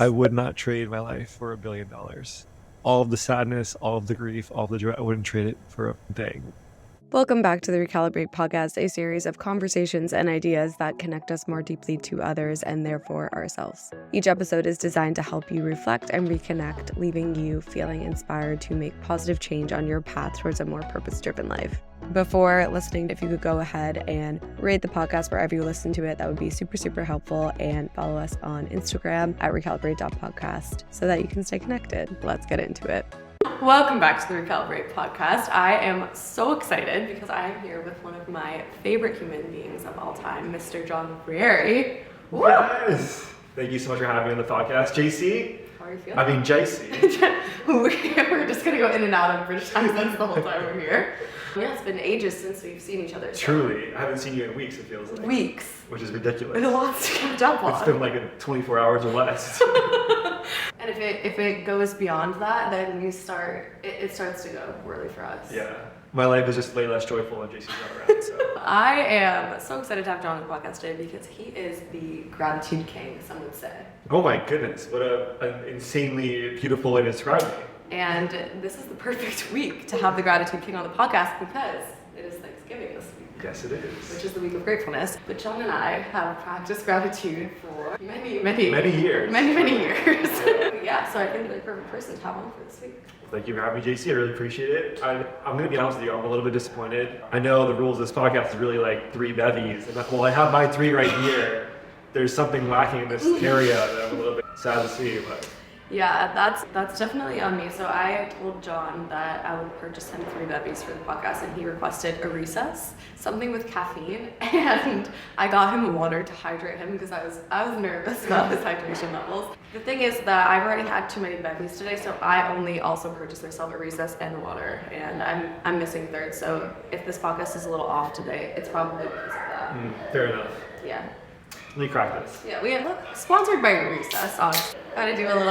I would not trade my life for $1 billion. All of the sadness, all of the grief, all of the joy, I wouldn't trade it for a thing. Welcome back to the Recalibrate podcast, a series of conversations and ideas that connect us more deeply to others and therefore ourselves. Each episode is designed to help you reflect and reconnect, leaving you feeling inspired to make positive change on your path towards a more purpose-driven life. Before listening, if you could go ahead and rate the podcast wherever you listen to it, that would be super, super helpful. And follow us on Instagram at recalibrate.podcast so that you can stay connected. Let's get into it. Welcome back to the Recalibrate podcast. I am so excited because I am here with one of my favorite human beings of all time, Mr. John Lifrieri. Yes! Thank you so much for having me on the podcast, JC. How are you feeling? I mean, JC. We're just going to go in and out of British accents the whole time we're here. Yeah, it's been ages since we've seen each other. So. Truly. I haven't seen you in weeks, it feels like. Weeks. Which is ridiculous. There's a lot to catch up on. It's been like 24 hours or less. And if it goes beyond that, then it starts to go poorly for us. Yeah. My life is just way less joyful when JC's not around, so. I am so excited to have John on the podcast today because he is the gratitude king, some would say. Oh my goodness, what an insanely beautiful way to describe me. And this is the perfect week to have the gratitude king on the podcast because it is Thanksgiving this week. Yes, it is. Which is the week of gratefulness. But John and I have practiced gratitude for many years. Many years. Yeah, so I think you're the perfect person to have on for this week. Thank you for having me, JC. I really appreciate it. I'm going to be honest with you, I'm a little bit disappointed. I know the rules of this podcast is really like 3 bevies. And well, I have my 3 right here. There's something lacking in this area that I'm a little bit sad to see, but. Yeah, that's definitely on me. So I told John that I would purchase him 3 bevies for the podcast, and he requested a recess, something with caffeine, and I got him water to hydrate him because I was nervous about his hydration levels. The thing is that I've already had too many bevies today, so I only also purchased myself a recess and water, and I'm missing 3rd. So if this podcast is a little off today, it's probably because of that. Fair enough. Yeah. Let me crack this. Yeah, we look sponsored by Recess. Gotta do a little.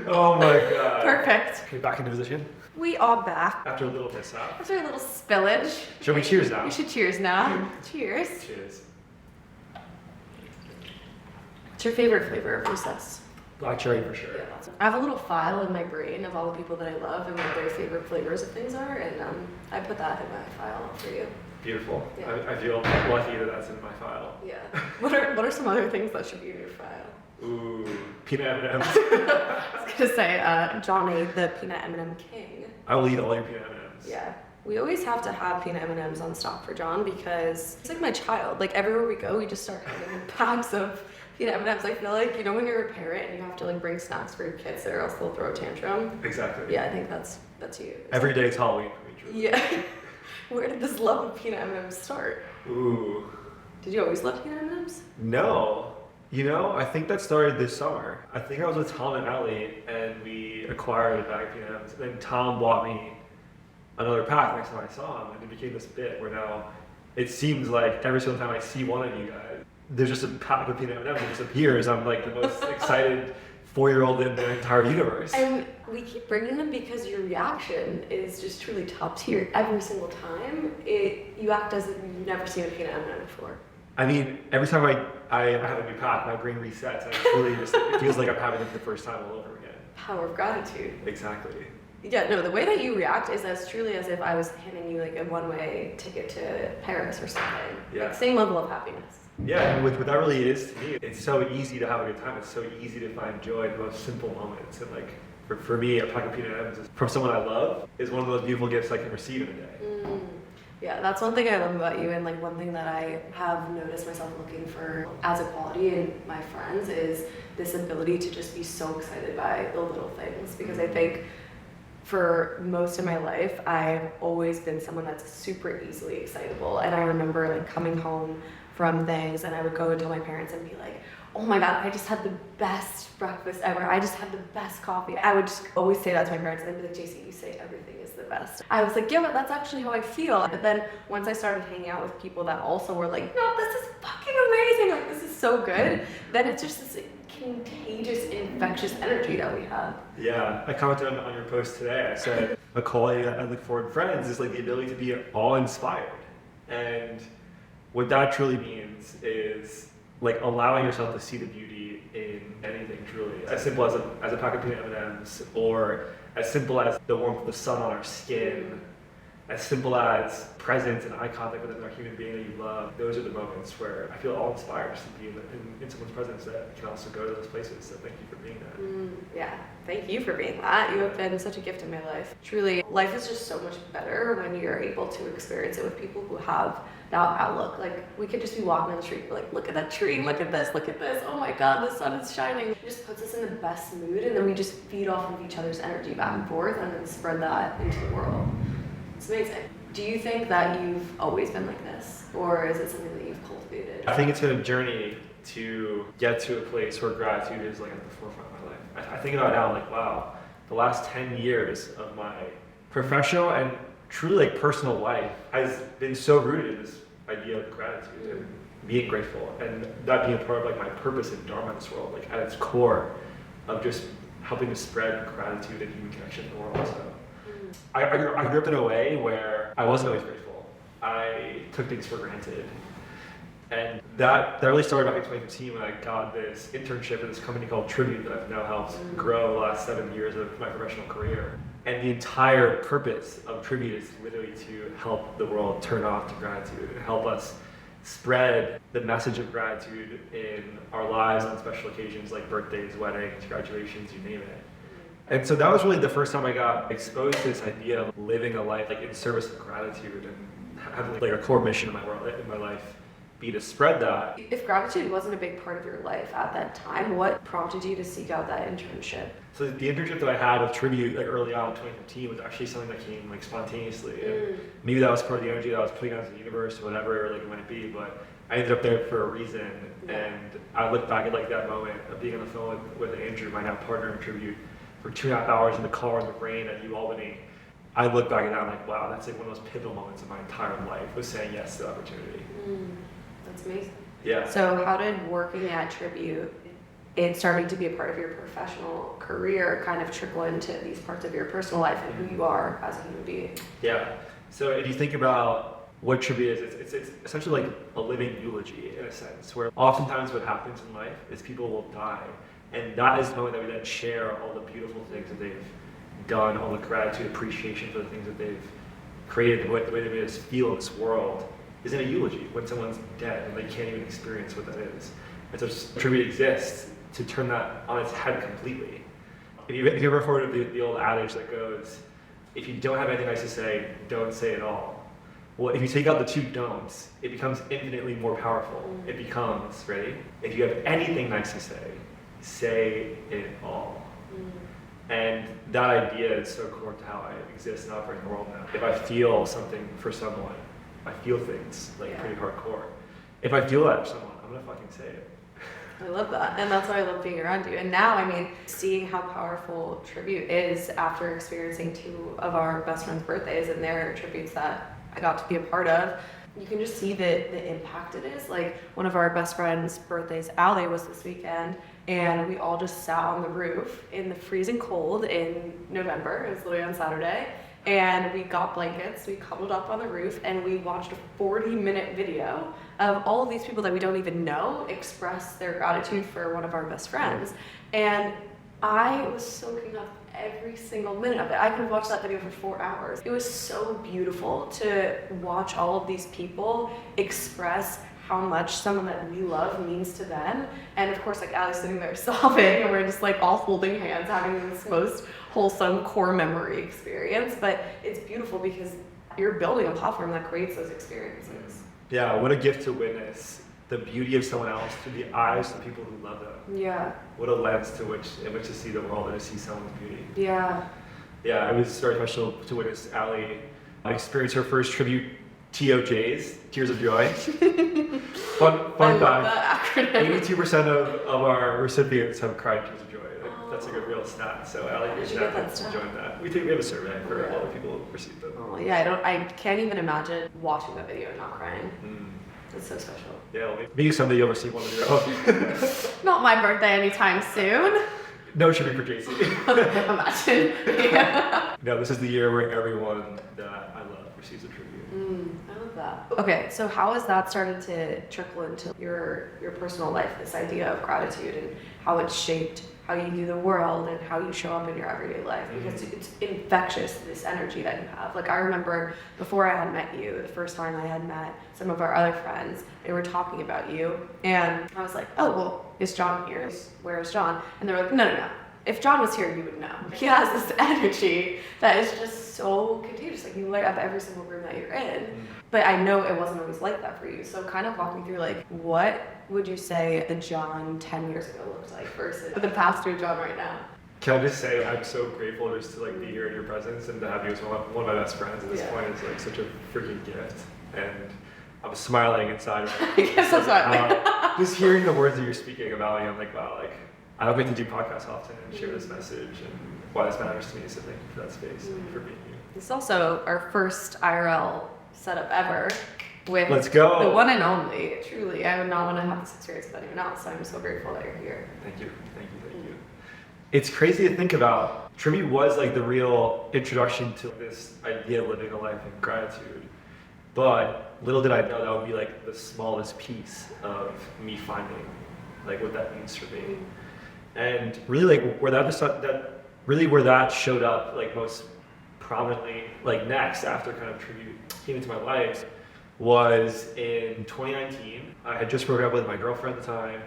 Oh my god. Perfect. Okay, back into position. We are back. After a little piss out. After a little spillage. Shall we cheers now? We should cheers now. Cheers. Cheers. What's your favorite flavor of Recess? Black cherry for sure. Yeah, I have a little file in my brain of all the people that I love and what their favorite flavors of things are, and I put that in my file for you. Beautiful. Yeah. I feel lucky that that's in my file. Yeah. What are some other things that should be in your file? Ooh, peanut M&Ms. I was gonna say, Johnny, the peanut M&M king. I will eat all your peanut M&Ms. Yeah. We always have to have peanut M&Ms on stock for John because he's like my child. Like everywhere we go, we just start having packs of peanut M&Ms. I feel like, when you're a parent and you have to like bring snacks for your kids or else they'll throw a tantrum. Exactly. Yeah, I think that's you. Every day is Halloween for me, truly. Yeah. Where did this love of peanut M&Ms start? Ooh. Did you always love peanut M&Ms? No. I think that started this summer. I think I was with Tom and Allie and we acquired a bag of peanut M&Ms. Then Tom bought me another pack next time I saw him, and it became this bit where now it seems like every single time I see one of you guys, there's just a pack of peanut M&Ms that just appears. I'm like the most excited 4-year-old in the entire universe. And we keep bringing them because your reaction is just truly top tier. Every single time, you act as if you've never seen a peanut M&M before. I mean, every time I have a new pack, my brain resets, and it feels like I'm having it for the first time all over again. Power of gratitude. Exactly. Yeah, no, the way that you react is as truly as if I was handing you like a one-way ticket to Paris or something. Yeah. Like, same level of happiness. Yeah, and what that really is to me, it's so easy to have a good time. It's so easy to find joy in the most simple moments. And like, for me, a pack of peanut M&Ms from someone I love is one of the most beautiful gifts I can receive in a day. Yeah, that's one thing I love about you, and like one thing that I have noticed myself looking for as a quality in my friends is this ability to just be so excited by the little things. Because I think for most of my life, I've always been someone that's super easily excitable. And I remember like coming home from things and I would go and tell my parents and be like, oh my God, I just had the best breakfast ever. I just had the best coffee. I would just always say that to my parents, and they'd be like, JC, you say everything is the best. I was like, yeah, but that's actually how I feel. But then once I started hanging out with people that also were like, no, this is fucking amazing. Like, this is so good. Then it's just this contagious, infectious energy that we have. Yeah, I commented on your post today. I said, a quality that I look for in friends is like the ability to be awe-inspired. And what that truly means is like allowing yourself to see the beauty in anything truly. As simple as a pack of peanut M&Ms, or as simple as the warmth of the sun on our skin, as simple as presence and eye contact with another human being that you love. Those are the moments where I feel all inspired just to be in someone's presence that can also go to those places. So thank you for being that. Yeah, thank you for being that. You have been such a gift in my life. Truly, life is just so much better when you're able to experience it with people who have that outlook. Like, we could just be walking on the street, like, look at that tree, look at this, oh my God, the sun is shining. It just puts us in the best mood, and then we just feed off of each other's energy back and forth and then spread that into the world. It's amazing. Do you think that you've always been like this, or is it something that you've cultivated? I think it's been a journey to get to a place where gratitude is like at the forefront of my life. I think about it now, like, wow, the last 10 years of my professional and truly like personal life has been so rooted in this idea of gratitude and being grateful, and that being a part of like my purpose and dharma in this world, like at its core of just helping to spread gratitude and human connection in the world. So I grew up in a way where I wasn't always grateful. I took things for granted. And that really started back in 2015 when I got this internship at this company called Tribute that I've now helped grow the last 7 years of my professional career. And the entire purpose of Tribute is literally to help the world turn off to gratitude and help us spread the message of gratitude in our lives on special occasions like birthdays, weddings, graduations, you name it. And so that was really the first time I got exposed to this idea of living a life like in service of gratitude and having like a core mission in my life be to spread that. If gratitude wasn't a big part of your life at that time, what prompted you to seek out that internship? So the internship that I had with Tribute like early on in 2015 was actually something that came like spontaneously. And maybe that was part of the energy that I was putting out to the universe or whatever like it might be, but I ended up there for a reason. And I look back at like that moment of being on the phone with Andrew, my now partner in Tribute, for 2.5 hours in the car in the rain at New Albany. I look back at that and I'm like, wow, that's like one of those pivotal moments of my entire life, was saying yes to the opportunity. That's amazing. Yeah. So how did working at Tribute and starting to be a part of your professional career kind of trickle into these parts of your personal life and who you are as a human being? Yeah. So if you think about what Tribute is, it's essentially like a living eulogy in a sense, where oftentimes what happens in life is people will die. And that is the moment that we then share all the beautiful things that they've done, all the gratitude, appreciation for the things that they've created, the way they made us feel in this world, is in a eulogy when someone's dead and they can't even experience what that is. And so Tribute exists to turn that on its head completely. If you ever heard of the old adage that goes, if you don't have anything nice to say, don't say it all. Well, if you take out the two don'ts, it becomes infinitely more powerful. It becomes, ready? If you have anything nice to say it all. And that idea is so core to how I exist and operate in the world now. If I feel something for someone, I feel things like pretty hardcore. If I feel that for someone, I'm gonna fucking say it. I love that, and that's why I love being around you. And now, I mean, seeing how powerful Tribute is after experiencing 2 of our best friends' birthdays and their tributes that I got to be a part of, you can just see the impact it is. Like, one of our best friends' birthdays, Allie, was this weekend, and we all just sat on the roof in the freezing cold in November. It was literally on Saturday. And we got blankets, we cuddled up on the roof, and we watched a 40-minute video of all of these people that we don't even know express their gratitude for one of our best friends. And I was soaking up every single minute of it. I could have watched that video for 4 hours. It was so beautiful to watch all of these people express how much someone that we love means to them. And of course, like, Allie's sitting there sobbing, and we're just like all holding hands, having this most wholesome core memory experience. But it's beautiful because you're building a platform that creates those experiences. Yeah, what a gift to witness the beauty of someone else through the eyes of the people who love them. Yeah. What a lens in which to see the world and to see someone's beauty. Yeah. Yeah, it was very special to witness Allie experience her first Tribute TOJs, Tears of Joy. Fun fact, 82% of our recipients have cried tears of joy. That's like a real stat. So Allie, you join that. We have a survey for all the people who receive them. Oh yeah, I can't even imagine watching that video and not crying. It's so special. Yeah, well, maybe someday you'll receive one of your own. Not my birthday anytime soon. No trimming for JC. Imagine. Yeah. No, this is the year where everyone that I love receives a tribute. I love that. Okay, so how has that started to trickle into your personal life, this idea of gratitude and how it's shaped how you view the world and how you show up in your everyday life? Because it's infectious, this energy that you have. Like I remember before I had met you, the first time I had met some of our other friends, they were talking about you and I was like, oh, well, is John here? Where is John? And they were like, no. If John was here, you would know. He has this energy that is just so contagious. Like you light up every single room that you're in. But I know it wasn't always like that for you. So kind of walk me through like, what would you say the John 10 years ago looked like versus the pastor John right now? Can I just say I'm so grateful just to like be here in your presence and to have you as one of my best friends at this point is like such a freaking gift. And I'm smiling inside. I guess that's what just hearing the words that you're speaking about me, I'm like, wow, like I don't get to do podcasts often and share this message and why this matters to me. So thank you for that space and for being here. It's also our first IRL setup ever with Let's go. The one and only. Truly, I would not want to have this experience with anyone else. So I'm so grateful that you're here. Thank you. It's crazy to think about. Tribute was like the real introduction to this idea of living a life in gratitude. But little did I know that would be like the smallest piece of me finding like what that means for me. And really like where that showed up like most prominently like next after kind of Tribute came into my life was in 2019. I had just broken up with my girlfriend at the time,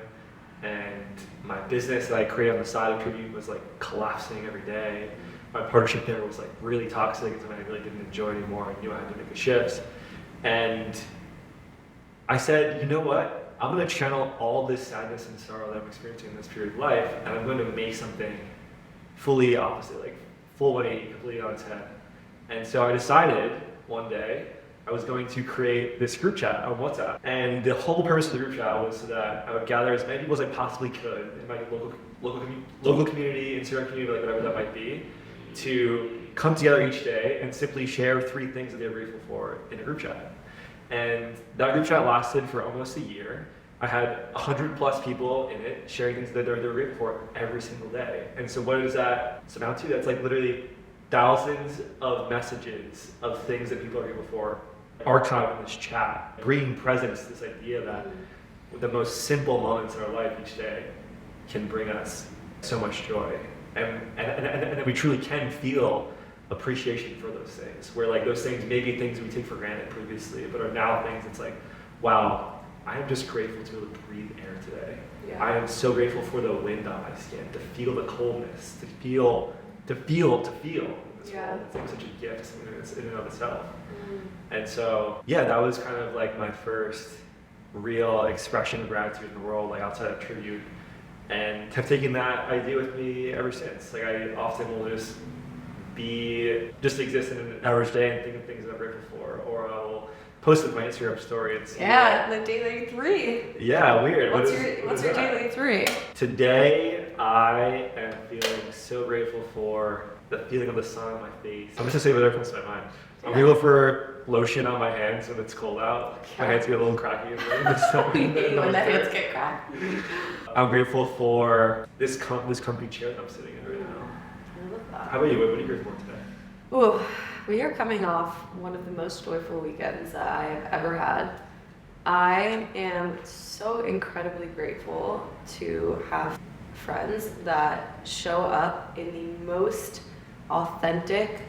and my business that I created on the side of Tribute was like collapsing every day. My partnership there was like really toxic and something I really didn't enjoy anymore. I knew I had to make a shift. And I said, you know what? I'm going to channel all this sadness and sorrow that I'm experiencing in this period of life, and I'm going to make something fully opposite, like full 180, completely on its head. And so I decided one day I was going to create this group chat on WhatsApp. And the whole purpose of the group chat was so that I would gather as many people as I possibly could in my local community, Instagram community, like whatever that might be, to come together each day and simply share 3 things that they're grateful for in a group chat. And that group chat lasted for almost a year. I had 100+ people in it sharing things that they're grateful for every single day. And so what does that amount to? That's like literally thousands of messages of things that people are grateful for archived in this chat, bringing presence to this idea that the most simple moments in our life each day can bring us so much joy. And that we truly can feel appreciation for those things, where like those things may be things we take for granted previously, but are now things it's like, wow, I am just grateful to be able to breathe air today. Yeah. I am so grateful for the wind on my skin, to feel the coldness, to feel in this world. It's like such a gift in and of itself. And so, yeah, that was kind of like my first real expression of gratitude in the world, like outside of Tribute, and have taken that idea with me ever since. Like I often will just exist in an average day and think of things that I'm grateful for, or I'll post it on my Instagram story. The daily 3. Yeah, weird. What's your daily 3? Today, I am feeling so grateful for the feeling of the sun on my face. I'm just gonna say whatever comes to my mind. I'm grateful for lotion on my hands when it's cold out. My hands get a little cracky in the when the hands get cracked. I'm grateful for this comfy chair that I'm sitting in right now. I love that. How about you? What are you grateful for today? Ooh, we are coming off one of the most joyful weekends that I have ever had. I am so incredibly grateful to have friends that show up in the most authentic,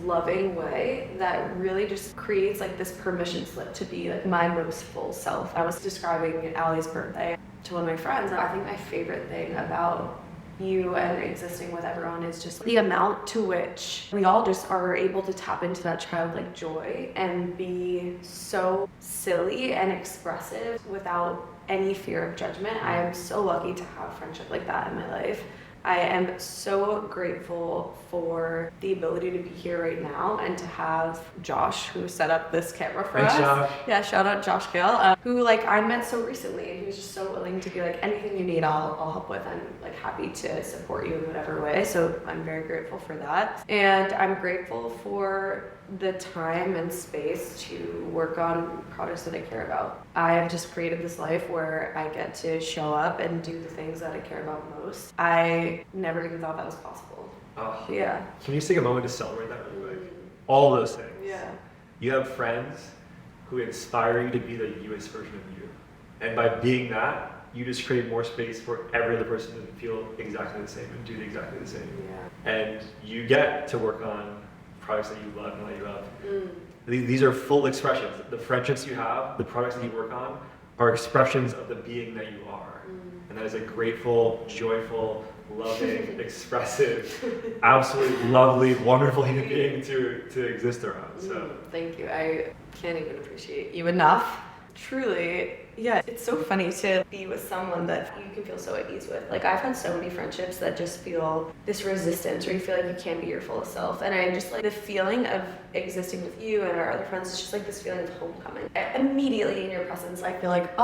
loving way that really just creates like this permission slip to be like my most full self. I was describing Allie's birthday to one of my friends, and I think my favorite thing about you and existing with everyone is just the amount to which we all just are able to tap into that childlike joy and be so silly and expressive without any fear of judgment. I am so lucky to have friendship like that in my life. I am so grateful for the ability to be here right now and to have Josh, who set up this camera for us. Josh. Yeah, shout out Josh Gale, who like I met so recently, and he was just so willing to be like, anything you need, I'll help with. I'm like happy to support you in whatever way. So I'm very grateful for that, and I'm grateful for the time and space to work on projects that I care about. I have just created this life where I get to show up and do the things that I care about most. I never even thought that was possible. Oh. Yeah. Can you just take a moment to celebrate that really quick? All those things. Yeah. You have friends who inspire you to be the newest version of you. And by being that, you just create more space for every other person to feel exactly the same and do exactly the same. Yeah. And you get to work on projects that you love and light you up. These are full expressions. The friendships you have, the projects that you work on, are expressions of the being that you are. And that is a grateful, joyful, loving, expressive, absolutely lovely, wonderful human being to exist around. So thank you. I can't even appreciate you enough. Truly, yeah, it's so funny to be with someone that you can feel so at ease with. Like, I've had so many friendships that just feel this resistance, where you feel like you can't be your full self. And I just like the feeling of existing with you and our other friends is just like this feeling of homecoming. Immediately in your presence, I feel like,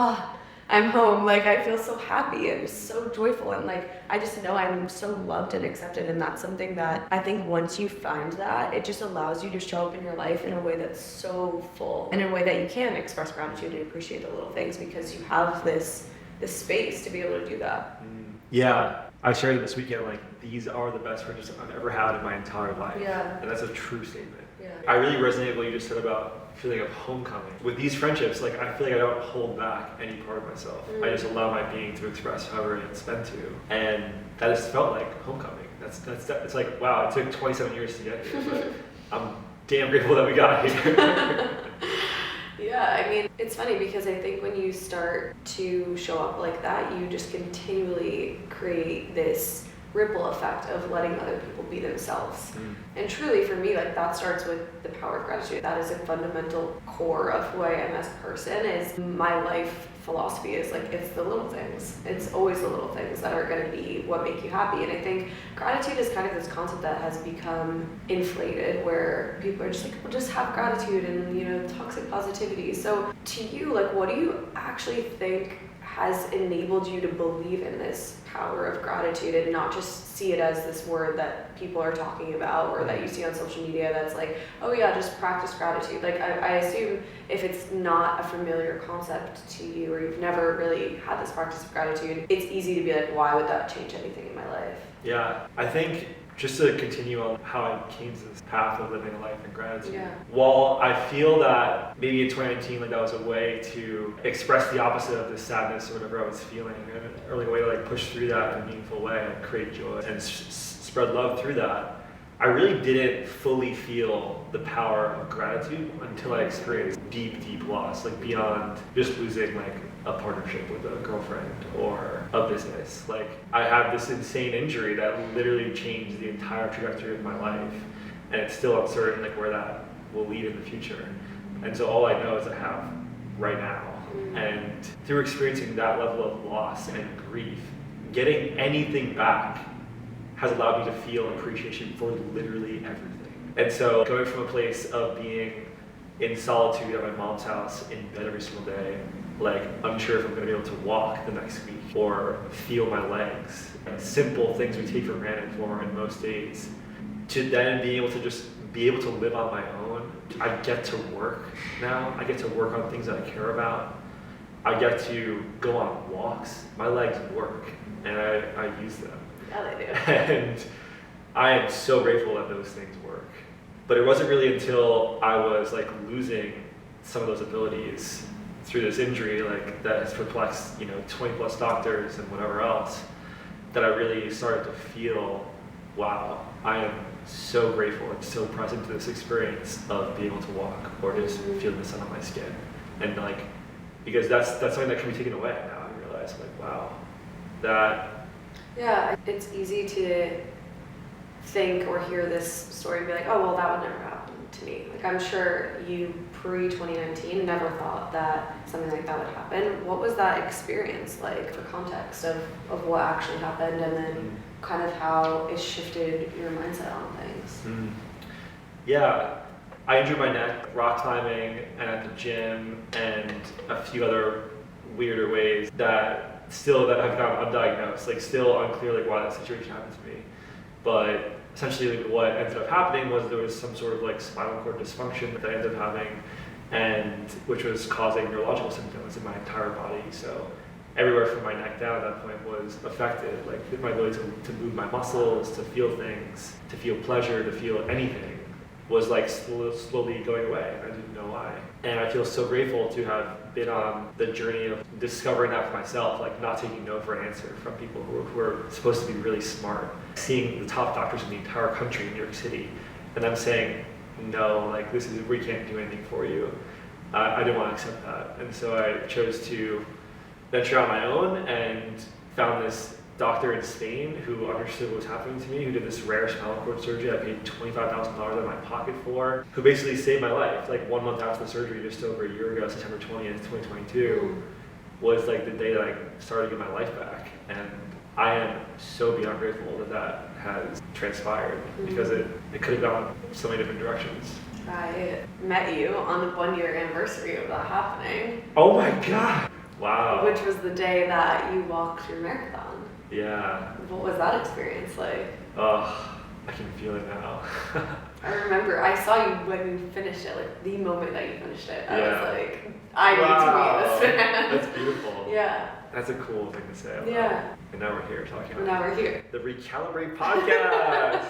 I'm home. Like, I feel so happy and so joyful, and like I just know I'm so loved and accepted. And that's something that I think once you find that, it just allows you to show up in your life in a way that's so full, and in a way that you can express gratitude and appreciate the little things, because you have this space to be able to do that. Yeah, I shared it this weekend, like, these are the best friendships I've ever had in my entire life. Yeah. And that's a true statement. Yeah. I really resonate with what you just said about feeling of homecoming. With these friendships, like, I feel like I don't hold back any part of myself. I just allow my being to express however it's meant to. And that just felt like homecoming. It's like, wow, it took 27 years to get here, but I'm damn grateful that we got here. Yeah, I mean, it's funny because I think when you start to show up like that, you just continually create this ripple effect of letting other people be themselves. And truly, for me, like, that starts with the power of gratitude. That is a fundamental core of who I am as a person. Is my life philosophy is like, it's the little things. It's always the little things that are going to be what make you happy. And I think gratitude is kind of this concept that has become inflated, where people are just like, well, just have gratitude and, you know, toxic positivity. So to you, like, what do you actually think has enabled you to believe in this power of gratitude and not just see it as this word that people are talking about, or that you see on social media that's like, oh yeah, just practice gratitude? Like, I assume if it's not a familiar concept to you, or you've never really had this practice of gratitude, it's easy to be like, why would that change anything in my life? Yeah, I think just to continue on how I came to this path of living a life in gratitude. Yeah. While I feel that maybe in 2019, like, that was a way to express the opposite of the sadness or whatever I was feeling, or like a way to like push through that in a meaningful way and create joy and spread love through that, I really didn't fully feel the power of gratitude until I experienced deep, deep loss, like beyond just losing like a partnership with a girlfriend or a business. Like, I have this insane injury that literally changed the entire trajectory of my life, and it's still uncertain like where that will lead in the future. And so all I know is I have right now. And through experiencing that level of loss and grief, getting anything back has allowed me to feel appreciation for literally everything. And so going from a place of being in solitude at my mom's house in bed every single day, like unsure if I'm gonna be able to walk the next week or feel my legs, simple things we take for granted for in most days, to then being able to just be able to live on my own. I get to work now. I get to work on things that I care about. I get to go on walks. My legs work, and I use them. Yeah, they do. And I am so grateful that those things work. But it wasn't really until I was like losing some of those abilities through this injury, like that has perplexed, 20 plus doctors and whatever else, that I really started to feel, wow, I am so grateful and so present to this experience of being able to walk or just feeling the sun on my skin. And like, because that's something that can be taken away now. I realize, like, wow, that. Yeah, it's easy to think or hear this story and be like, oh, well, that would never happen to me. Like, I'm sure you pre-2019 never thought that something like that would happen. What was that experience like, for context of what actually happened, and then kind of how it shifted your mindset on things? Yeah, I injured my neck rock climbing and at the gym and a few other weirder ways that I've got undiagnosed, like still unclear like why that situation happened to me. But essentially like, what ended up happening was there was some sort of like spinal cord dysfunction that I ended up having, and which was causing neurological symptoms in my entire body. So everywhere from my neck down at that point was affected, like my ability to move my muscles, to feel things, to feel pleasure, to feel anything was like slowly going away. I didn't know why. And I feel so grateful to have been on the journey of discovering that for myself, like not taking no for an answer from people who are supposed to be really smart. Seeing the top doctors in the entire country in New York City, and them saying, no, like we can't do anything for you. I didn't want to accept that. And so I chose to venture on my own and found this doctor in Spain who understood what was happening to me, who did this rare spinal cord surgery I paid $25,000 out of my pocket for, who basically saved my life. Like 1 month after the surgery, just over a year ago, September 20th, 2022, was like the day that I started to get my life back. And I am so beyond grateful that that has transpired, because it could have gone so many different directions. I met you on the 1 year anniversary of that happening. Oh my God. Wow. Which was the day that you walked your marathon. Yeah. What was that experience like? Oh, I can feel it now. I remember I saw you when you finished it, like the moment that you finished it. I Yeah. was like, I need to meet this man. That's beautiful. Yeah. That's a cool thing to say. Yeah. And now we're here talking about Now we're here. the Recalibrate podcast.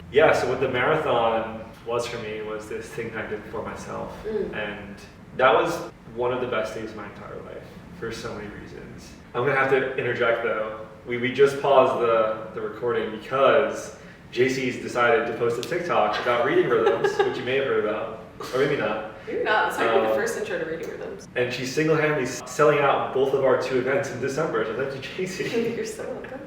Yeah, so what the marathon was for me was this thing I did for myself. And that was one of the best days of my entire life for so many reasons. I'm going to have to interject though. We just paused the recording because JC's decided to post a TikTok about reading rhythms, which you may have heard about, or maybe not. Maybe not. It's not the first intro to reading rhythms. And she's single-handedly selling out both of our 2 events in December. So thank you, JC. You're so welcome.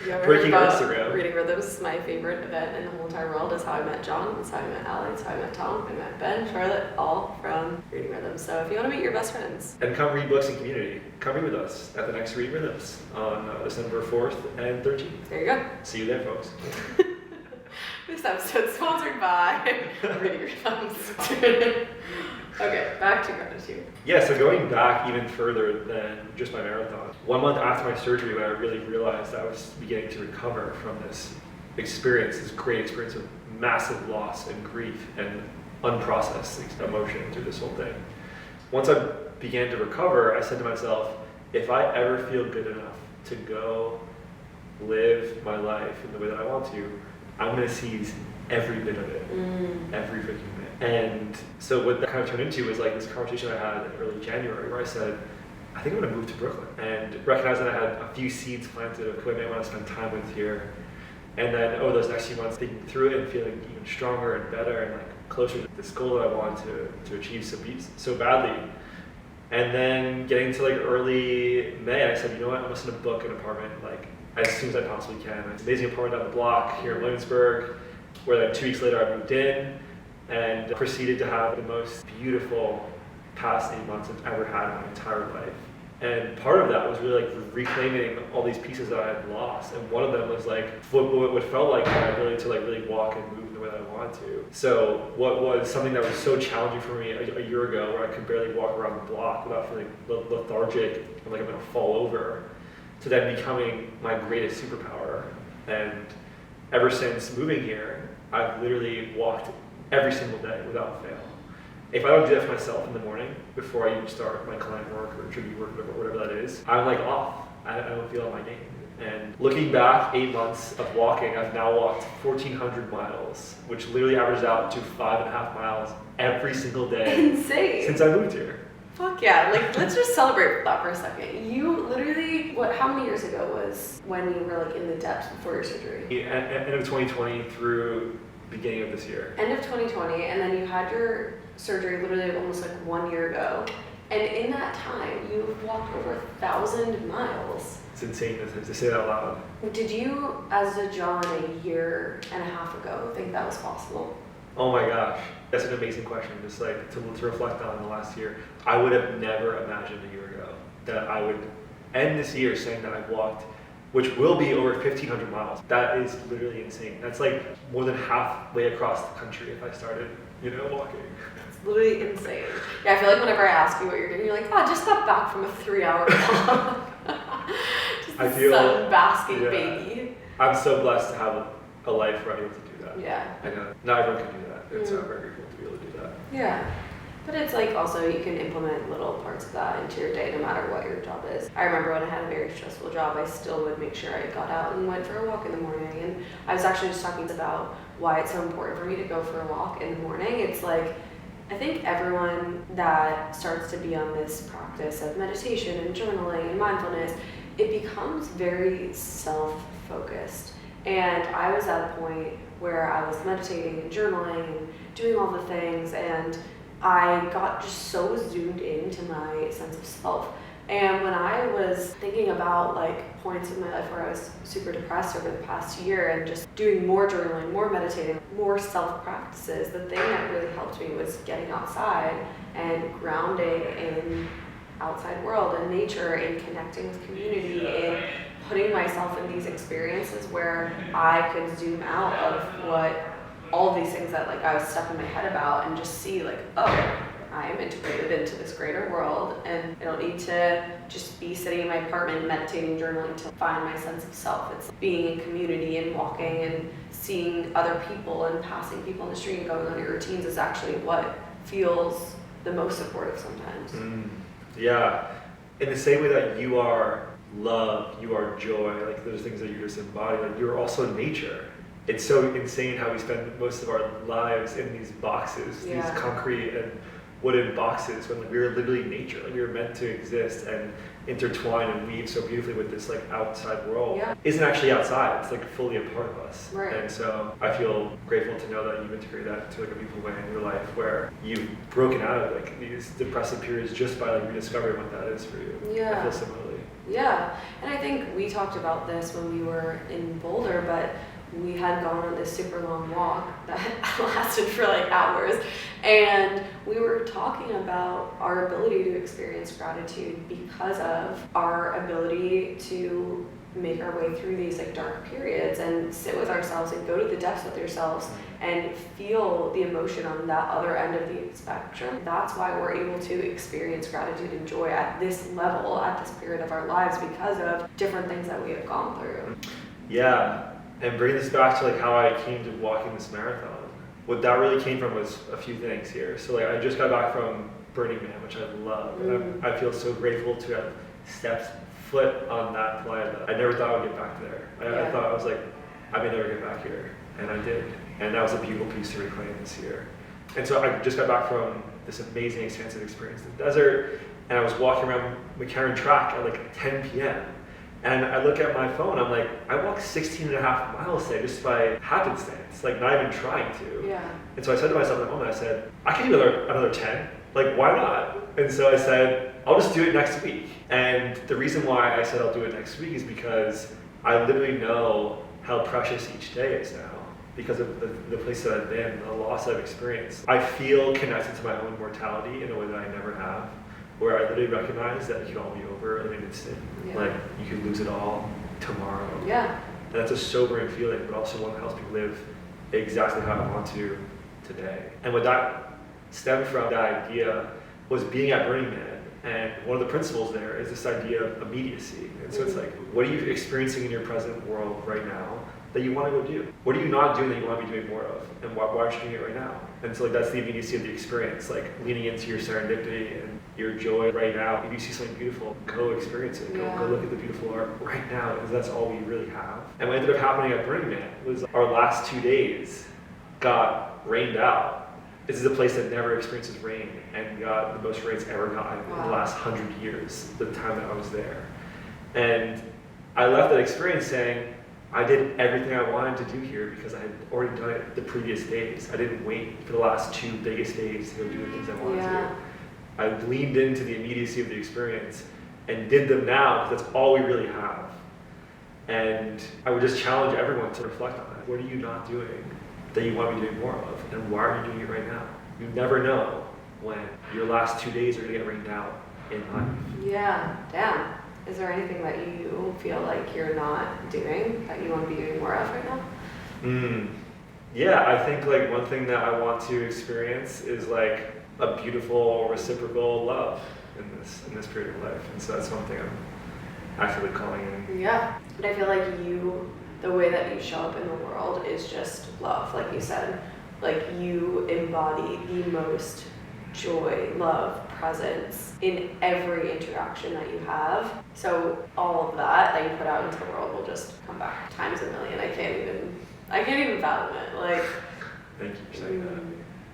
You ever Breaking heard about Instagram. Reading Rhythms? My favorite event in the whole entire world is how I met John, that's how I met Allie, that's how I met Tom, I met Ben, Charlotte, all from Reading Rhythms. So if you want to meet your best friends. And come read books in community. Come read with us at the next Reading Rhythms on December 4th and 13th. There you go. See you there, folks. This episode is sponsored by Reading Rhythms. Okay, back to gratitude. Yeah, so going back even further than just my marathon, 1 month after my surgery, when I really realized I was beginning to recover from this experience, this great experience of massive loss and grief and unprocessed emotion through this whole thing. Once I began to recover, I said to myself, if I ever feel good enough to go live my life in the way that I want to, I'm going to seize every bit of it, every freaking bit. And so what that kind of turned into was like this conversation I had in early January where I said, I think I'm going to move to Brooklyn, and recognized that I had a few seeds planted of who I may want to spend time with here. And then over those next few months, thinking through it and feeling even stronger and better and like closer to this goal that I wanted to achieve so badly. And then getting to like early May, I said, you know what, I'm just going to book an apartment like as soon as I possibly can. It's an amazing apartment down the block here in Williamsburg, where then 2 weeks later I moved in and proceeded to have the most beautiful past 8 months I've ever had in my entire life. And part of that was really like reclaiming all these pieces that I had lost. And one of them was like what felt like my ability to like really walk and move the way that I wanted to. So what was something that was so challenging for me a year ago, where I could barely walk around the block without feeling lethargic and like I'm gonna fall over, to then becoming my greatest superpower. And ever since moving here, I've literally walked every single day without fail. If I don't do that for myself in the morning before I even start my client work or tribute work, whatever that is, I'm like off. I don't feel on my game. And looking back 8 months of walking, I've now walked 1,400 miles, which literally averages out to 5.5 miles every single day. Insane. Since I moved here. Fuck yeah, like let's just celebrate that for a second. You literally, how many years ago was when you were like in the depths before your surgery? End of 2020 through beginning of this year. End of 2020, and then you had your surgery literally almost like 1 year ago. And in that time, you've walked over 1,000 miles. It's insane to say that out loud. Did you, as a John a year and a half ago, think that was possible? Oh my gosh, that's an amazing question. Just like to reflect on the last year. I would have never imagined a year ago that I would end this year saying that I've walked, which will be over 1,500 miles. That is literally insane. That's like more than halfway across the country if I started, walking. It's literally insane. Yeah, I feel like whenever I ask you what you're doing, you're like, I just got back from a 3-hour walk. Just a sun-basking baby. I'm so blessed to have a life where I'm able to do Yeah. I know not everyone can do that. And so I'm very grateful to be able to do that. Yeah. But it's like also you can implement little parts of that into your day no matter what your job is. I remember when I had a very stressful job, I still would make sure I got out and went for a walk in the morning. And I was actually just talking about why it's so important for me to go for a walk in the morning. It's like, I think everyone that starts to be on this practice of meditation and journaling and mindfulness, it becomes very self-focused. And I was at a point where I was meditating and journaling and doing all the things, and I got just so zoomed into my sense of self. And when I was thinking about like points in my life where I was super depressed over the past year and just doing more journaling, more meditating, more self practices, the thing that really helped me was getting outside and grounding in outside world and nature and connecting with community and putting myself in these experiences where I could zoom out of what all of these things that like I was stuck in my head about and just see like, oh, I am integrated into this greater world, and I don't need to just be sitting in my apartment meditating, journaling to find my sense of self. It's being in community and walking and seeing other people and passing people in the street and going on your routines is actually what feels the most supportive sometimes. Yeah, in the same way that you are love, you are joy, like those things that you just embody, like you're also nature. It's so insane how we spend most of our lives in these boxes, these concrete and wooden boxes, when like, we are literally nature. Like we were meant to exist and intertwine and weave so beautifully with this like outside world. Isn't actually outside, it's like fully a part of us. And so I feel grateful to know that you've integrated that into like a beautiful way in your life, where you've broken out of like these depressive periods just by like rediscovering what that is for you. I feel similarly. Yeah, and I think we talked about this when we were in Boulder, but we had gone on this super long walk that lasted for like hours, and we were talking about our ability to experience gratitude because of our ability to make our way through these like dark periods and sit with ourselves and go to the depths with yourselves and feel the emotion on that other end of the spectrum. That's why we're able to experience gratitude and joy at this level, at this period of our lives, because of different things that we have gone through. Yeah. And bring this back to like how I came to walking this marathon. What that really came from was a few things here. So like I just got back from Burning Man, which I love. And I feel so grateful to have stepped foot on that planet. I never thought I would get back there. I thought I was like, I may never get back here. And I did. And that was a beautiful piece to reclaim this year. And so I just got back from this amazing expansive experience in the desert. And I was walking around McCarran Track at like 10 p.m. And I look at my phone, I'm like, I walked 16 and a half miles today just by happenstance, like not even trying to. And so I said to myself at the moment, I said, I can do another 10, like why not? And so I said, I'll just do it next week. And the reason why I said I'll do it next week is because I literally know how precious each day is now, because of the place that I've been, the loss I've experienced. I feel connected to my own mortality in a way that I never have, where I literally recognize that it could all be over in an instant. Like, you could lose it all tomorrow. And that's a sobering feeling, but also one that helps me live exactly how I want to today. And what that stemmed from, that idea, was being at Burning Man. And one of the principles there is this idea of immediacy. And so it's like, what are you experiencing in your present world right now that you want to go do? What are you not doing that you want to be doing more of? And why aren't you doing it right now? And so like that's the immediacy of the experience, like leaning into your serendipity and your joy right now. If you see something beautiful, go experience it. Go look at the beautiful art right now, because that's all we really have. And what ended up happening at Burning Man was our last 2 days got rained out. This is a place that never experiences rain, and got the most rains ever gotten in the last 100 years, the time that I was there. And I left that experience saying, I did everything I wanted to do here because I had already done it the previous days. I didn't wait for the last 2 biggest days to go do the things I wanted to do. I leaned into the immediacy of the experience and did them now, because that's all we really have. And I would just challenge everyone to reflect on that. What are you not doing that you want to be doing more of? And why are you doing it right now? You never know when your last 2 days are going to get rained out in life. Damn. Is there anything that you feel like you're not doing that you want to be doing more of right now? Yeah, I think like one thing that I want to experience is like a beautiful reciprocal love in this period of life. And so that's one thing I'm actively calling in. But I feel like you the way that you show up in the world is just love, like you said. Like, you embody the most joy, love, presence in every interaction that you have. So all of that you put out into the world will just come back times a million. I can't even fathom it. Like, Thank you for saying that.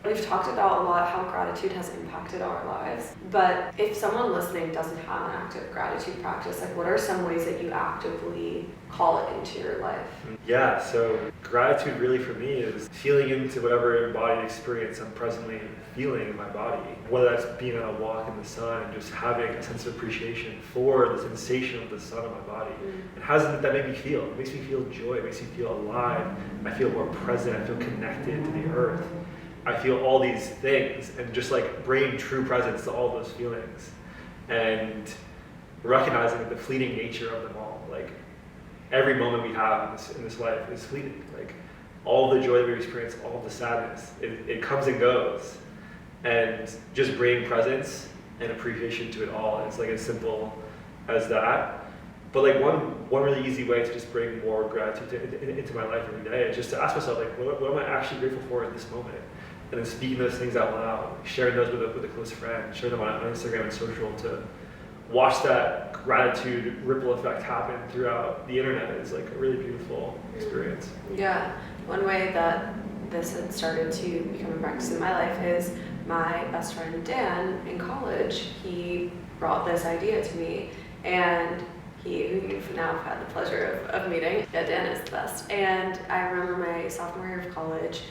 We've talked about a lot how gratitude has impacted our lives, but if someone listening doesn't have an active gratitude practice, like, what are some ways that you actively call it into your life? Yeah, so gratitude really for me is feeling into whatever embodied experience I'm presently feeling in my body. Whether that's being on a walk in the sun and just having a sense of appreciation for the sensation of the sun on my body. And how does that make me feel? It makes me feel joy, it makes me feel alive, I feel more present, I feel connected to the earth. I feel all these things, and just like bringing true presence to all those feelings and recognizing the fleeting nature of them all. Like, every moment we have in this life is fleeting. Like, all the joy that we experience, all the sadness, it comes and goes. And just bringing presence and appreciation to it all. It's like as simple as that. But like one really easy way to just bring more gratitude into my life every day is just to ask myself, like, what am I actually grateful for in this moment? And then speaking those things out loud, sharing those with a close friend, sharing them on Instagram and social, to watch that gratitude ripple effect happen throughout the internet is like a really beautiful experience. Yeah, one way that this had started to become a practice in my life is my best friend Dan in college. He brought this idea to me, and who you've now had the pleasure of meeting. Yeah, Dan is the best. And I remember my sophomore year of college,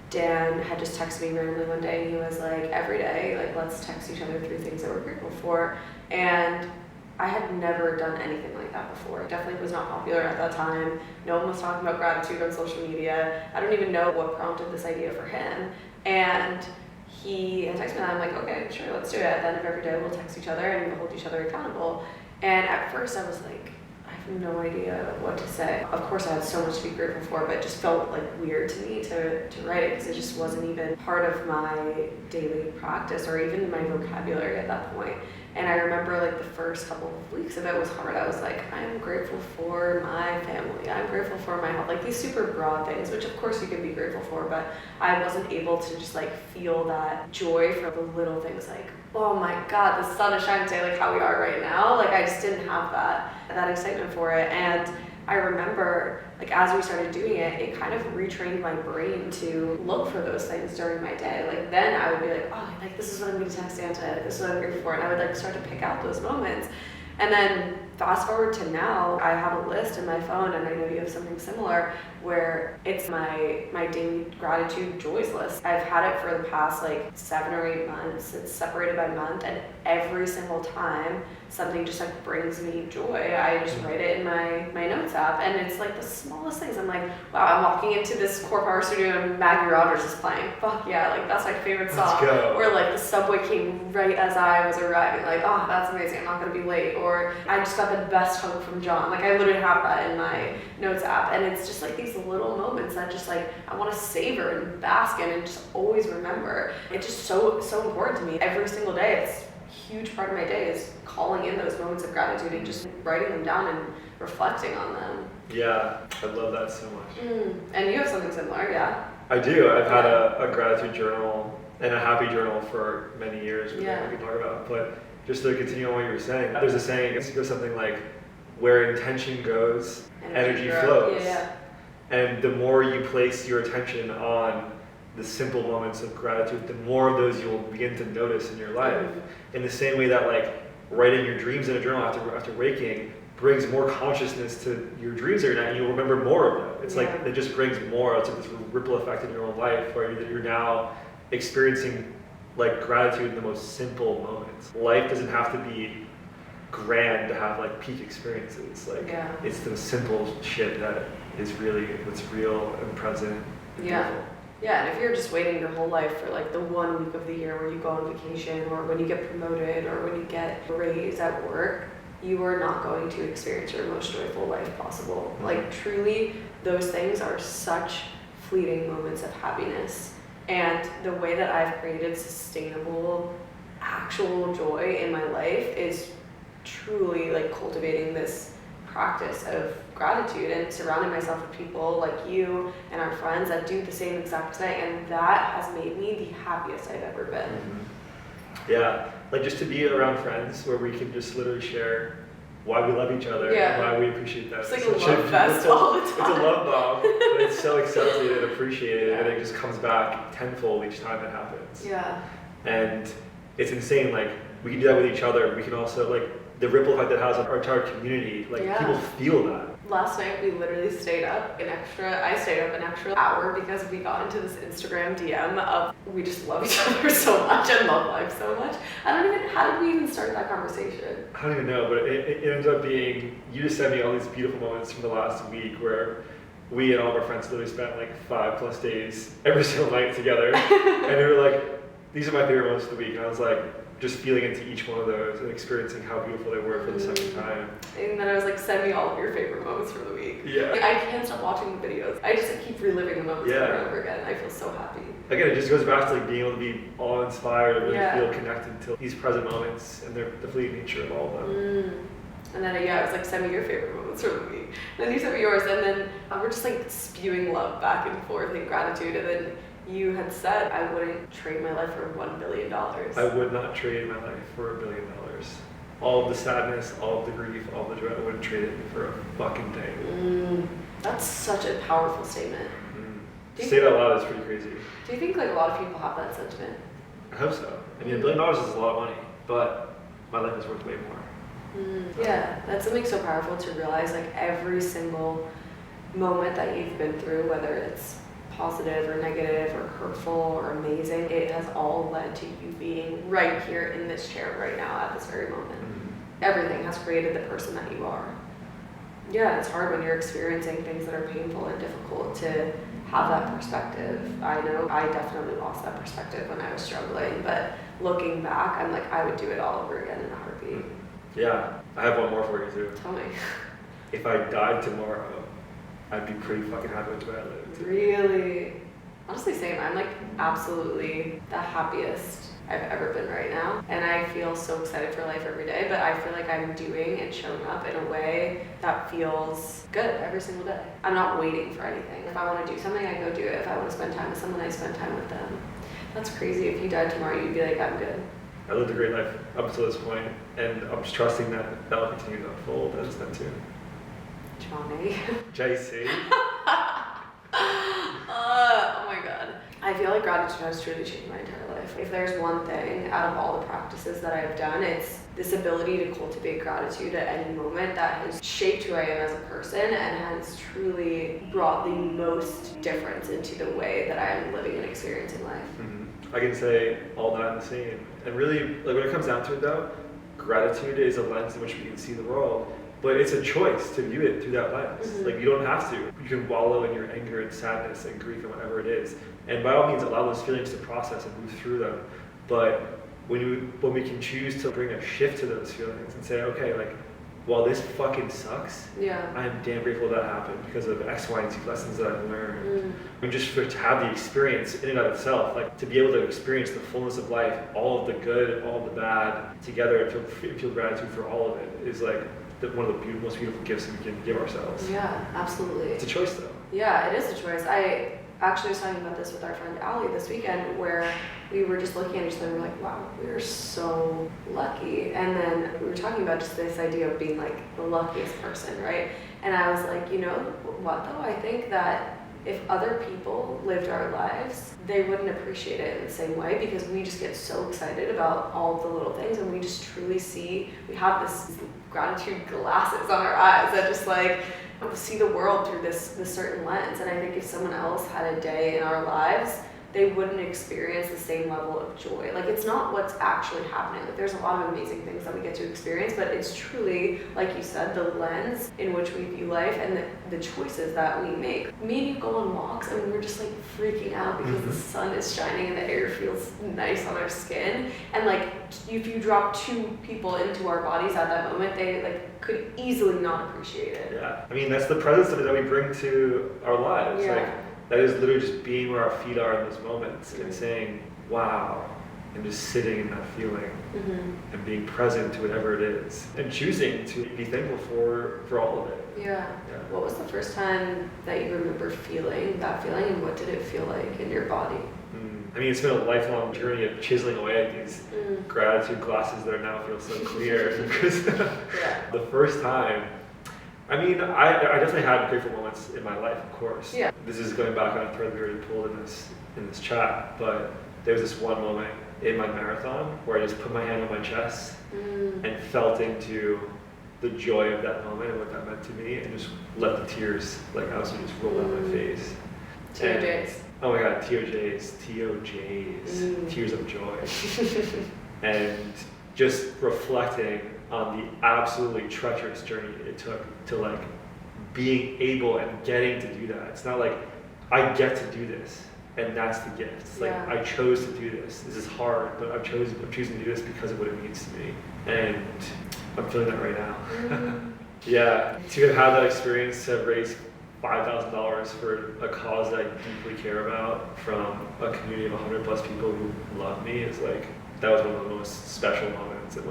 Dan had just texted me randomly one day, and he was like, every day, like, let's text each other through things that we're grateful for. And I had never done anything like that before. It definitely was not popular at that time. No one was talking about gratitude on social media. I don't even know what prompted this idea for him. And he had texted me, and I'm like, okay, sure, let's do it. At the end of every day, we'll text each other and we'll hold each other accountable. And at first I was like, I have no idea what to say. Of course, I had so much to be grateful for, but it just felt like weird to me to write it, because it just wasn't even part of my daily practice or even my vocabulary at that point. And I remember like the first couple of weeks of it was hard. I was like, I'm grateful for my family. I'm grateful for my health. Like these super broad things, which of course you can be grateful for, but I wasn't able to just like feel that joy for the little things, like, oh my God, the sun is shining today, like how we are right now. Like I just didn't have that excitement for it. And I remember, like, as we started doing it, it kind of retrained my brain to look for those things during my day. Like, then I would be like, oh, like, this is what I'm going to text Dan today. Like, this is what I'm grateful for. And I would, like, start to pick out those moments. And then fast forward to now, I have a list in my phone, and I know you have something similar, where it's my daily gratitude joys list. I've had it for the past, like, 7 or 8 months. It's separated by month, and every single time something just like brings me joy, I just write it in my notes app. And it's like the smallest things. I'm like, wow, I'm walking into this core power studio and Maggie Rogers is playing. Fuck yeah, like that's my favorite song. Let's go. Or like the subway came right as I was arriving, like, oh, that's amazing, I'm not gonna be late. Or I just got the best hug from John. Like I literally have that in my notes app. And it's just like these little moments that just like I want to savor and bask in and just always remember. It's just so important to me. Every single day, it's a huge part of my day is calling in those moments of gratitude and just writing them down and reflecting on them. Yeah, I love that so much. And you have something similar, yeah? I do. I've had a gratitude journal and a happy journal for many years, which we can talk about. But just to continue on what you were saying, there's a saying, it goes something like, where intention goes, energy flows. Yeah. And the more you place your attention on the simple moments of gratitude, the more of those you'll begin to notice in your life. In the same way that like writing your dreams in a journal after waking brings more consciousness to your dreams every night, and you'll remember more of them. It's like it just brings more. It's like this ripple effect in your own life where you're now experiencing like gratitude in the most simple moments. Life doesn't have to be grand to have like peak experiences. Like it's the simple shit that is really what's real and present and beautiful. Yeah, and if you're just waiting your whole life for like the 1 week of the year where you go on vacation, or when you get promoted, or when you get a raise at work, you are not going to experience your most joyful life possible. Like truly, those things are such fleeting moments of happiness. And the way that I've created sustainable, actual joy in my life is truly like cultivating this practice of gratitude and surrounding myself with people like you and our friends that do the same exact thing, and that has made me the happiest I've ever been. Yeah, like just to be around friends where we can just literally share why we love each other and why we appreciate them. It's like a love fest all the time. It's a love bomb, but it's so accepted and appreciated, and it just comes back tenfold each time it happens. Yeah. And it's insane, like, we can do that with each other. We can also, like, the ripple effect that has on our entire community, like, people feel that. Last night we literally I stayed up an extra hour because we got into this Instagram DM of we just love each other so much and love life so much. How did we even start that conversation? I don't even know, but it ends up being, you just sent me all these beautiful moments from the last week where we and all of our friends literally spent like 5+ days every single night together. And they were like, these are my favorite moments of the week. And I was like, just feeling into each one of those and experiencing how beautiful they were for the second time. And then I was like, send me all of your favorite moments from the week. Yeah. Like, I can't stop watching the videos. I just keep reliving the moments over and over again. I feel so happy. Again, it just goes back to like being able to be all inspired and really feel connected to these present moments and the fleeting nature of all of them. And then I was like, send me your favorite moments from the week. And then you sent me yours, and then we're just like spewing love back and forth and gratitude. And then you had said I wouldn't trade my life for $1 billion. I would not trade my life for $1 billion. All of the sadness, all of the grief, all the joy, I wouldn't trade it for a fucking thing. That's such a powerful statement. Say that out loud is pretty crazy. Do you think like a lot of people have that sentiment? I hope so. I mean, $1 billion is a lot of money, but my life is worth way more. Yeah, that's something so powerful to realize. Like every single moment that you've been through, whether it's positive or negative or hurtful or amazing, it has all led to you being right here in this chair right now at this very moment. Everything has created the person that you are. Yeah, it's hard when you're experiencing things that are painful and difficult to have that perspective. I know I definitely lost that perspective when I was struggling, but looking back, I'm like, I would do it all over again in a heartbeat. Yeah, I have one more for you too. Tell me. If I died tomorrow, I'd be pretty fucking happy with the way I lived. Really? Honestly, same. I'm like absolutely the happiest I've ever been right now. And I feel so excited for life every day, but I feel like I'm doing and showing up in a way that feels good every single day. I'm not waiting for anything. If I want to do something, I go do it. If I want to spend time with someone, I spend time with them. That's crazy. If you died tomorrow, you'd be like, I'm good. I lived a great life up until this point, and I'm just trusting that that will continue to unfold as then too. Johnny. JC. Oh my god. I feel like gratitude has truly changed my entire life. If there's one thing out of all the practices that I've done, it's this ability to cultivate gratitude at any moment that has shaped who I am as a person and has truly brought the most difference into the way that I am living and experiencing life. I can say all that and the same. And really, like when it comes down to it though, gratitude is a lens in which we can see the world. But it's a choice to view it through that lens. Like you don't have to. You can wallow in your anger and sadness and grief and whatever it is. And by all means, allow those feelings to process and move through them. But when we can choose to bring a shift to those feelings and say, okay, like, while this fucking sucks, I am damn grateful that happened because of X, Y, and Z lessons that I've learned. And just to have the experience in and of itself, like to be able to experience the fullness of life, all of the good, all of the bad, together and feel gratitude for all of it is like one of the most beautiful gifts we can give ourselves. Yeah, absolutely. It's a choice though. Yeah, it is a choice. I actually was talking about this with our friend Allie this weekend where we were just looking at each other and we're like, wow, we're so lucky. And then we were talking about just this idea of being like the luckiest person, right? And I was like, you know what though? I think that if other people lived our lives, they wouldn't appreciate it in the same way because we just get so excited about all of the little things and we just truly see, we have this gratitude glasses on our eyes that just like see the world through this certain lens. And I think if someone else had a day in our lives, they wouldn't experience the same level of joy. Like it's not what's actually happening. Like there's a lot of amazing things that we get to experience, but it's truly, like you said, the lens in which we view life and the choices that we make. Me and you go on walks and we're just like freaking out because the sun is shining and the air feels nice on our skin. And like if you drop two people into our bodies at that moment, they like could easily not appreciate it. Yeah, I mean that's the presence of it that we bring to our lives. Yeah. Like, that is literally just being where our feet are in those moments and saying, wow, and just sitting in that feeling Mm-hmm. and being present to whatever it is and choosing to be thankful for all of it. Yeah. What was the first time that you remember feeling that feeling, and what did it feel like in your body? I mean, it's been a lifelong journey of chiseling away at these gratitude glasses that now feel so clear. Because the first time, I mean, I definitely had grateful moments in my life, of course. Yeah. This is going back on a thread we already pulled in this chat, but there was this one moment in my marathon where I just put my hand on my chest and felt into the joy of that moment and what that meant to me, and just let the tears absolutely just roll down my face. TOJs. Oh my God, TOJs, tears of joy. And just reflecting on the absolutely treacherous journey it took to being able and getting to do that. It's not like I get to do this and that's the gift. It's like I chose to do this. This is hard, but I'm choosing to do this because of what it means to me. And I'm feeling that right now. Yeah, to have had that experience, to have raised $5,000 for a cause that I deeply care about from a community of 100 plus people who love me is that was one of the most special moments, and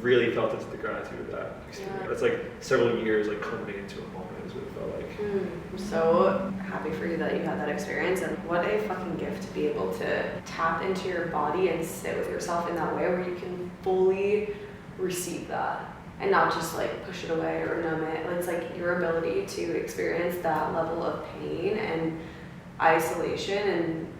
really felt into the gratitude of that experience. That's several years culminating into a moment is what it felt like. I'm so happy for you that you had that experience, and what a fucking gift to be able to tap into your body and sit with yourself in that way where you can fully receive that and not just push it away or numb it. It's your ability to experience that level of pain and isolation and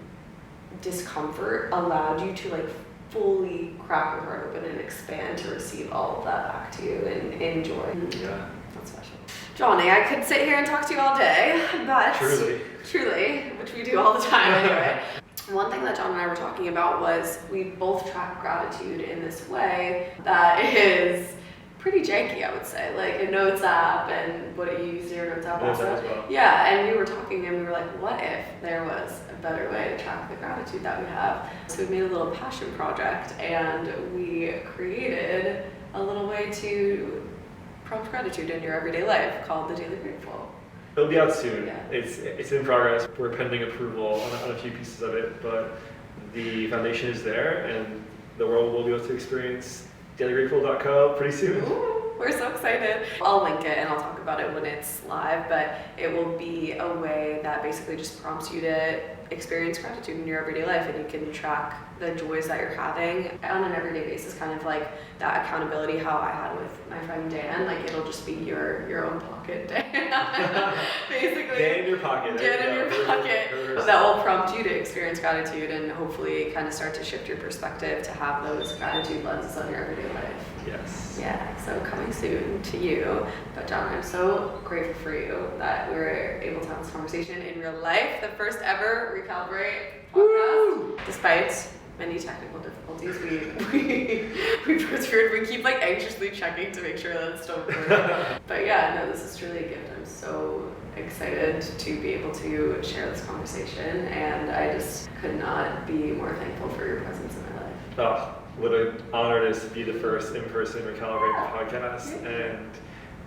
discomfort allowed you to fully crack your heart open and expand to receive all of that back to you and enjoy. Yeah. That's special. Johnny, I could sit here and talk to you all day, but truly, which we do all the time anyway. One thing that John and I were talking about was we both track gratitude in this way that is pretty janky, I would say. A notes app, and what you use your notes app also. As well. Yeah, and we were talking and we were like, what if there was a better way to track the gratitude that we have? So we made a little passion project, and we created a little way to prompt gratitude in your everyday life called the Daily Grateful. It'll be out soon. Yeah. It's in progress. We're pending approval on a few pieces of it, but the foundation is there, and the world will be able to experience dailygrateful.co pretty soon. Ooh, we're so excited. I'll link it and I'll talk about it when it's live, but it will be a way that basically just prompts you to experience gratitude in your everyday life, and you can track the joys that you're having on an everyday basis, kind of like that accountability how I had with my friend Dan. It'll just be your own pocket, Dan. Basically. Dan in your pocket. Dan in your pocket. That will prompt you to experience gratitude and hopefully kind of start to shift your perspective to have those gratitude lenses on your everyday life. Yes. Yeah, so coming soon to you. But John, I'm so grateful for you that we were able to have this conversation in real life. The first ever Recalibrate podcast. Woo! Despite many technical difficulties, we persevered. We keep anxiously checking to make sure that it's still recording. But yeah, no, this is truly a gift. I'm so excited to be able to share this conversation, and I just could not be more thankful for your presence in my life. Oh, what an honor it is to be the first in-person Recalibrate podcast, and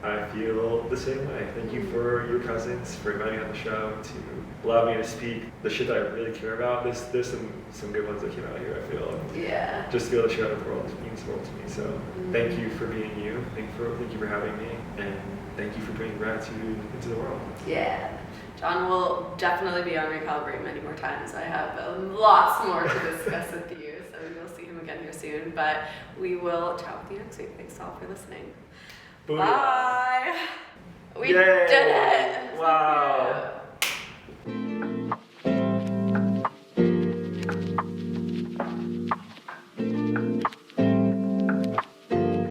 I feel the same way. Thank you for your presence, for inviting me on the show, to allow me to speak the shit that I really care about. There's some good ones that came out here, I feel. Yeah. Just to be able to share with the world means the world to me. So thank you for being you. Thank you for having me, and thank you for bringing gratitude into the world. Yeah. John will definitely be on Recalibrate many more times. I have lots more to discuss with you, so you'll see him again here soon. But we will chat with you next week. Thanks all for listening. Booyah. Bye. Yay.